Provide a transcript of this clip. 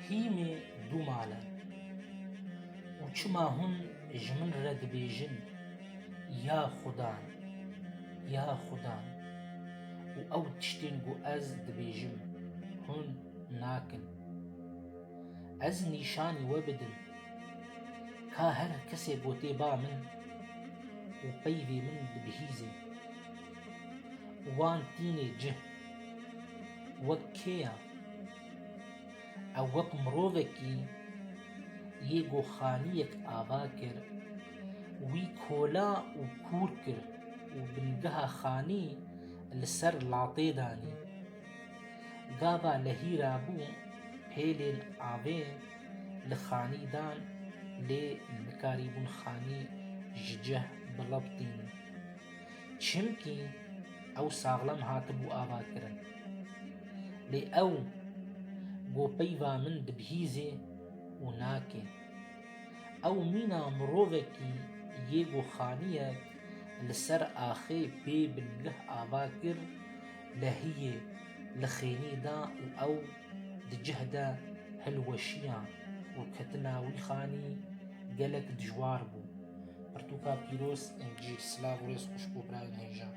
هیمێ دوو ماڵە و چما هون ji min re dibêjin ya xudan ya xudan û ew tiştên ku ez dibêjim hûn nakin. Ez nîşanî we bidim ka her kesê gotê ba min û peyvê min dibihîze. Wan tînê cih wek kêya? Ew wek mirovekî yê goxaniyek ava kir, wî kola û kûr kir û bingeha xanî li ser latê danî. Gava lehî rabû pêlên avê li xanî dan lê nikarîbûn xanî ji cih bilebtîn çimkî ew saxlem hatibû avakirin. Lê ew gopeyva min dibihîze û nake. Ew mîna mirovekî yê goxaniyek li ser axê pê bingeh ava kir, lehiyê li xênî da û ew di cih de hilweşiya û ketina wî xanî gelek dijwar bû. Pirtûka pîroz, encîl, silav û rêzxweş bo birayên hêja.